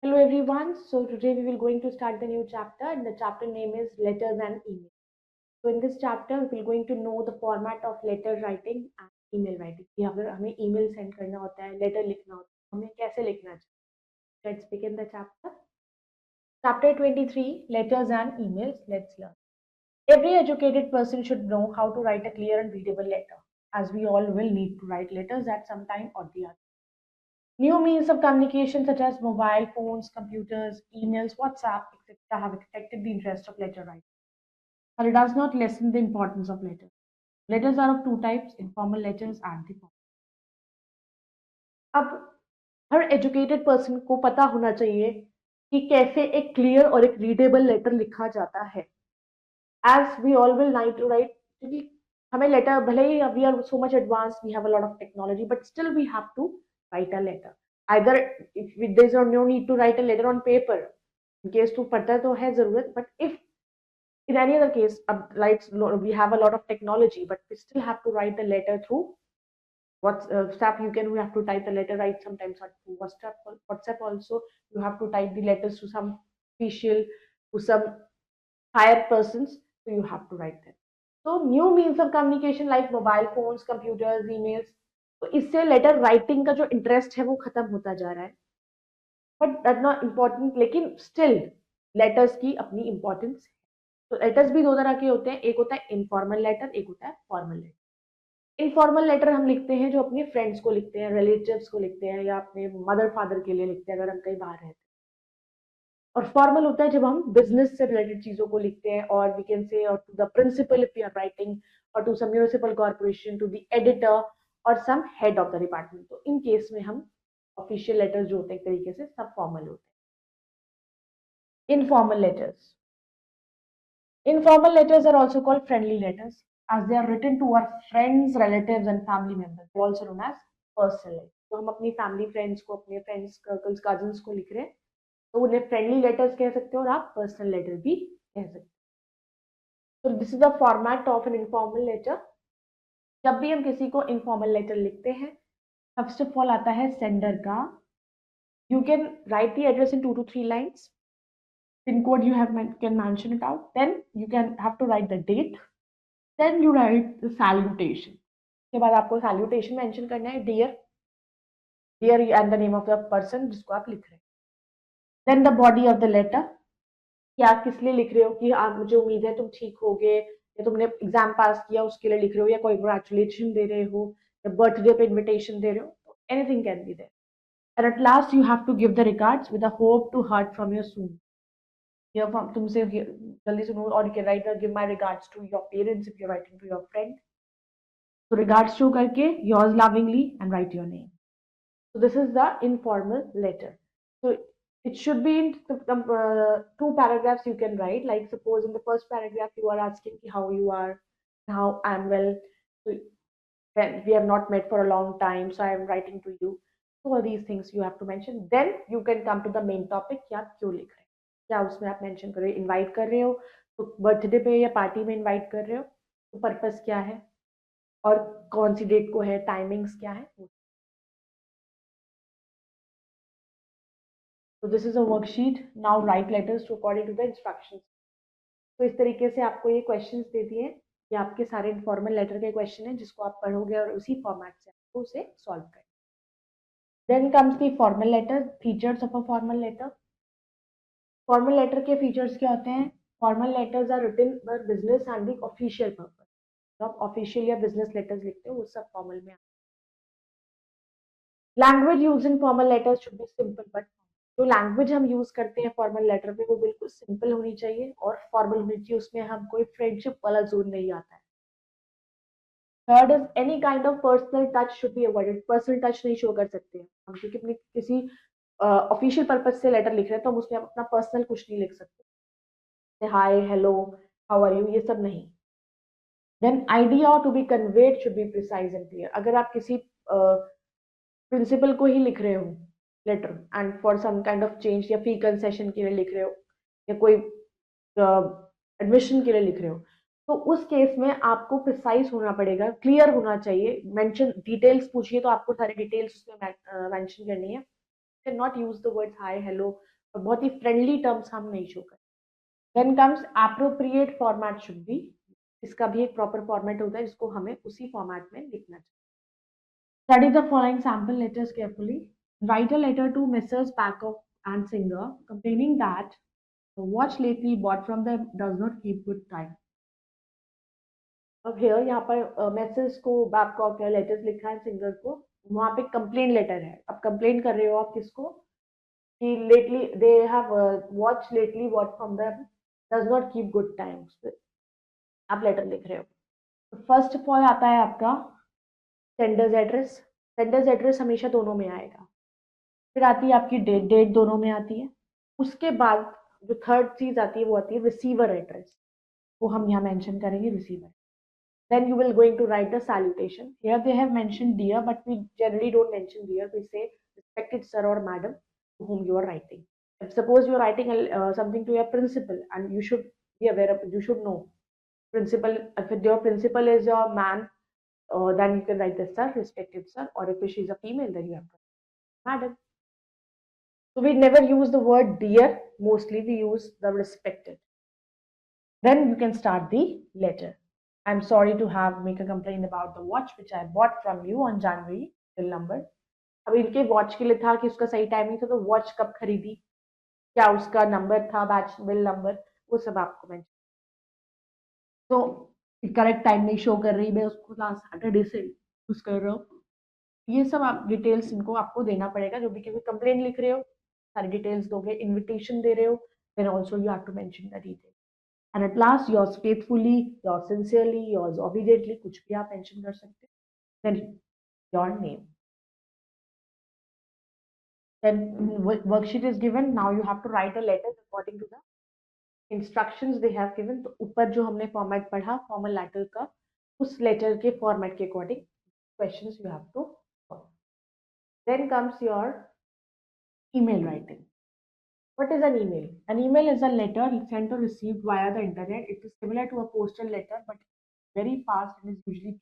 Hello everyone. So today we will going to start the new chapter and the chapter name is letters and email. So in this chapter we will going to know the format of letter writing and email writing. कि अगर हमें email send करना होता है, letter लिखना होता है, हमें कैसे लिखना चाहिए. Let's begin the chapter. Chapter 23 Letters and Emails. Let's learn. Every educated person should know how to write a clear and readable letter, as we all will need to write letters at some time or the other. New means of communication such as mobile phones, computers, emails, WhatsApp, etc. have affected the interest of letter writing, but it does not lessen the importance of letters. Letters are of two types, informal letters and the formal. अब हर educated person को पता होना चाहिए कि कैसे एक clear और एक रीडेबल लेटर लिखा जाता है. As we all will night to write, क्योंकि हमें लेटर भले ही we are so much advance, we have a lot of technology, but still we have to write a letter. Either if there is no need to write a letter on paper, in case to पढ़ता तो है जरूरत, but if in any other case, like we have a lot of technology, but we still have to write the letter through WhatsApp. We have to type the letter, write sometimes through WhatsApp also. You have to type the letters to some official, to some higher persons, so you have to write them. So new means of communication like mobile phones, computers, emails, तो इससे letter writing का जो interest है वो खत्म होता जा रहा है. बट दैट नॉट इम्पोर्टेंट, लेकिन स्टिल लेटर्स की अपनी इंपॉर्टेंस है. तो लेटर्स भी दो तरह के होते हैं, एक होता है इनफॉर्मल लेटर, एक होता है फॉर्मल लेटर. इनफॉर्मल लेटर हम लिखते हैं जो अपने फ्रेंड्स को लिखते हैं, रिलेटिव्स को लिखते हैं, या अपने मदर फादर के लिए लिखते हैं अगर हम कहीं बाहर रहते हैं. और फॉर्मल होता है जब हम बिजनेस से रिलेटेड चीजों को लिखते हैं, और we can say to the principal if you are writing, और to some municipal corporation, to the editor और some head of the department. तो इन केस में हम ऑफिशियल लेटर्स जो होते हैं एक तरीके से सब फॉर्मल होते हैं. Informal letters. Informal letters are also called friendly letters as they are written to our friends, relatives and family members. They are also known as personal letters. तो हम अपनी फैमिली फ्रेंड्स को, अपने फ्रेंड्स कजन्स को लिख रहे हैं, तो उन्हें फ्रेंडली लेटर्स कह सकते हो और आप पर्सनल लेटर भी कह सकते हो. तो this is the format of an informal letter. जब भी हम किसी को इनफॉर्मल लेटर लिखते हैं, फर्स्ट ऑफ ऑल आता है सेंडर का. You can right the address in 2 to 3 lines. Pin code you can mention it out. Then you can have to write the date. Then you write the salutation. उसके बाद आपको salutation mention करना है, dear and the name of the person जिसको आप लिख रहे हैं. Then the body of the letter, कि आप किस लिए लिख रहे हो, कि आप मुझे उम्मीद है तुम ठीक होगे, या तुमने एग्जाम पास किया उसके लिए लिख रहे हो, या कोई congratulation दे रहे हो, या बर्थडे पे इन्विटेशन दे रहे हो. Anything can be there. And at last you have to give the regards with a hope to hear from you soon. तुमसे जल्दी सुनो, और you can write give my regards to your parents if you are writing to your friend. तो regards show करके yours lovingly and write your name. So this is the informal letter. So it should be in 2 paragraphs you can write. Like suppose in the first paragraph you are asking how you are, how I am well. So we have not met for a long time, so I am writing to you. So all these things you have to mention. Then you can come to the main topic कि आप क्यों लिख रहे हैं. क्या उसमें आप mention कर रहे हो, इनवाइट कर रहे हो तो बर्थडे पे या पार्टी में इनवाइट कर रहे हो, तो पर्पस क्या है और कौन सी डेट को है, टाइमिंग्स क्या है. तो this is a worksheet. Now write letters to according to the instructions. तो इस तरीके से आपको ये क्वेश्चंस दे दिए. ये आपके सारे इनफॉर्मल लेटर के क्वेश्चन है जिसको आप पढ़ोगे और उसी फॉर्मेट से आपको उसे सॉल्व करें. Then comes the formal letter. Features of a formal letter. Formal letter के फीचर्स क्या होते हैं? Formal letters are written for business and the official purpose. जो आप ऑफिशियल या बिजनेस लेटर्स लिखते हो वो सब फॉर्मल में. Language use in formal letters should be simple, but जो लैंग्वेज हम यूज करते हैं फॉर्मल लेटर में वो बिल्कुल सिंपल होनी चाहिए और फॉर्मल होनी चाहिए. उसमें हम कोई फ्रेंडशिप वाला जोन नहीं आता है. Third is any kind of personal touch should be avoided. Personal touch नहीं शो कर सकते हैं हम, क्योंकि अपने किसी ऑफिशियल पर्पज से लेटर लिख रहे हैं तो हम उसमें अपना पर्सनल कुछ नहीं लिख सकते. Hi, hello, how are you, ये सब नहीं. Then idea to be conveyed should be precise and clear. अगर आप किसी प्रिंसिपल को ही लिख रहे हो letter and for some kind of change या फी कंसेशन के लिए लिख रहे हो, या कोई एडमिशन के लिए लिख रहे हो, तो उस केस में आपको प्रिसाइज होना पड़ेगा, क्लियर होना चाहिए. मेंशन डिटेल्स पूछिए तो आपको सारे डिटेल्स उसमें मेंशन करनी है. Can not use the words hi, hello, और बहुत ही फ्रेंडली टर्म्स हम नहीं शो करें। Then comes appropriate format should be, इसका भी एक प्रॉपर फॉर्मेट होता है जिसको हमें उसी फॉर्मेट में लिखना चाहिए। Study the following sample letters carefully. Write a letter to Messrs. Packard and Singer complaining that the watch lately bought from them does not keep good time. अब here यहाँ पर मैसेज को बैककॉक या लेटर्स लिखा है सिंगर को, वहाँ पे कंप्लेन लेटर है। अब कंप्लेन कर रहे हो आप किसको कि lately they have watch lately bought from them does not keep good times, आप लेटर लिख रहे हो। फर्स्ट ऑफ ऑल आता है आपका सेंडर्स एड्रेस। सेंडर्स एड्रेस हमेशा दोनों में आएगा। फिर आती है आपकी डेट, डेट दोनों में आती है। उसके बाद जो थर्ड चीज आती है वो आती है रिसीवर एड्रेस, वो हम यहाँ मेंशन करेंगे receiver. Then you will going to write the salutation. Here they have mentioned dear, but we generally don't mention dear. We say respected sir or madam to whom you are writing. If suppose you are writing something to your principal, and you should be aware of, you should know principal. If your principal is your man, then you can write the sir, respected sir. Or if she is a female, then you have to write madam. So we never use the word dear. Mostly we use the respected. Then you can start the letter. I'm sorry to have make a complaint about the watch which I bought from you on January bill number. अब इनके watch के लिए था कि उसका सही timing था, तो वॉच कब खरीदी, क्या उसका नंबर था, बैच बिल नंबर, वो सब आपको मेंशन। तो करेक्ट टाइम नहीं शो कर रही, मैं उसको लास्ट सैटरडे से यूज कर रहा हूँ, ये सब आप डिटेल्स इनको आपको देना पड़ेगा। जो भी क्योंकि कंप्लेन लिख रहे हो सारी डिटेल्स दोगे, इन्विटेशन दे रहे हो then also you have to mention the detail. And at last yours faithfully, yours sincerely, yours obediently, कुछ भी आप मेंशन कर सकते हैं। Then your name. Then worksheet is given. Now you have to write a letter according to the instructions they have given. तो ऊपर जो हमने फॉर्मेट पढ़ा फॉर्मल लेटर का, उस लेटर के फॉर्मेट के according questions you have to follow. Then comes your email writing. What is an email? An email is a letter sent or received via the internet. It is similar to a postal letter but very fast and is usually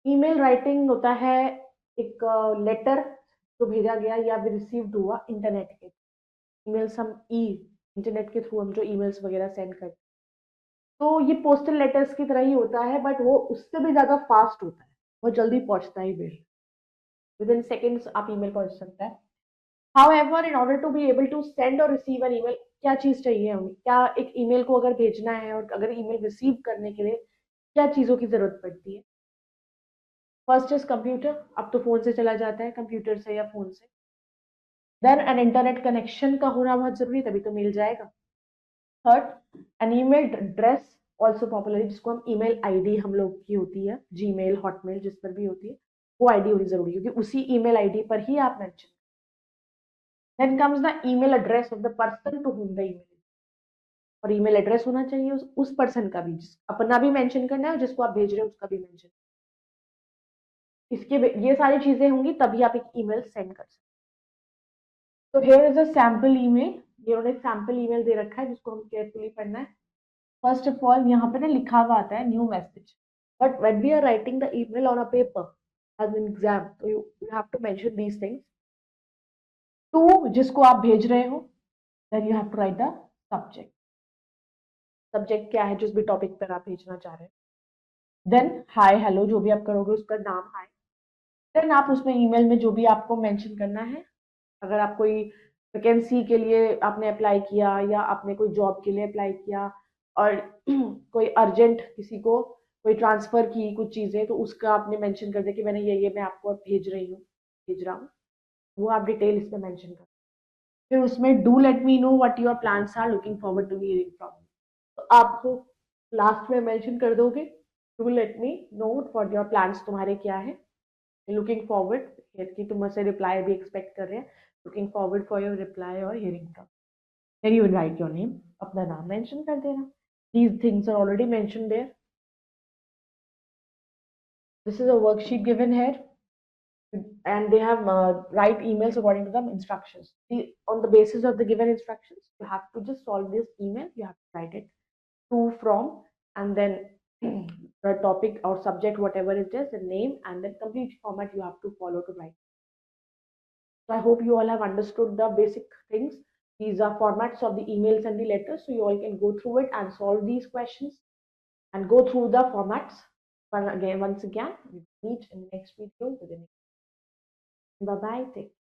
email writing होता है एक letter जो भेजा गया या भी received हुआ internet के। ईमेल्स हम इंटरनेट के थ्रू हम जो ईमेल्स वगैरह सेंड करते हैं, तो ये पोस्टल लेटर्स की तरह ही होता है, बट वो उससे भी ज़्यादा फास्ट होता है, बहुत जल्दी पहुंचता है ईमेल, विद इन सेकेंड्स आप ईमेल पहुंच सकता है। However, in order to be able to send or receive an email, क्या चीज़ चाहिए हमें, क्या एक ईमेल को अगर भेजना है और अगर ईमेल रिसीव करने के लिए क्या चीज़ों की ज़रूरत पड़ती है। फर्स्ट इज कंप्यूटर, अब तो फ़ोन से चला जाता है, कंप्यूटर से या फ़ोन से। देन एन इंटरनेट कनेक्शन का होना बहुत ज़रूरी, तभी तो मिल जाएगा। Third, an email address also popular, जिसको हम ईमेल आईडी हम लोग की होती है, जीमेल, हॉटमेल, जिस पर भी होती है, वो आईडी होनी ज़रूरी है क्योंकि उसी ईमेल आईडी पर ही आप mention. Then comes the email address of the person to whom the email, और ईमेल एड्रेस होना चाहिए उस पर्सन का भी, अपना भी मेंशन करना है और जिसको आप भेज रहे हो उसका भी मेंशन। इसके ये सारी चीजें होंगी तभी आप एक ईमेल सेंड कर सकते। तो here is a sample email, ये उन्होंने सैंपल ईमेल दे रखा है जिसको हम केयरफुली पढ़ना है। फर्स्ट ऑफ ऑल यहाँ पे ना लिखा हुआ आता है new message, but when we are writing the email on a paper as an exam, तो you have to mention these things. To जिसको आप भेज रहे हो, then you have to write the subject. Subject क्या है, जिस भी टॉपिक पर आप भेजना चाह रहे हैं। देन हाय हेलो जो भी आप करोगे उसका नाम हाय। देन आप उसमें ईमेल में जो भी आपको मेंशन करना है, अगर आप कोई वैकेंसी के लिए आपने अप्लाई किया या आपने कोई जॉब के लिए अप्लाई किया और कोई अर्जेंट किसी को कोई ट्रांसफर की कुछ चीज़ें, तो उसका आपने मेंशन कर दिया कि मैंने ये मैं आपको भेज रहा हूँ, वो आप डिटेल इसमें मेंशन कर। फिर उसमें do let me know what your plans are, looking forward to hearing from, तो आप लास्ट में मेंशन कर दोगे do let me know what your plans, तुम्हारे क्या है, लुकिंग फॉरवर्ड कि तुम मुझसे रिप्लाई भी एक्सपेक्ट कर रहे हैं, looking forward for your reply और hearing from. Then you will write your name, अपना नाम मेंशन कर देना। These things are already mention there. This is a worksheet given here and they have write emails according to the instructions. On the basis of the given instructions, you have to just solve this email. You have to write it to, from, and then the topic or subject, whatever it is, the name, and then complete format you have to follow to write. So I hope you all have understood the basic things. These are formats of the emails and the letters, so you all can go through it and solve these questions and go through the formats. Once again, we meet in the next video with the next. Bye bye. Take care.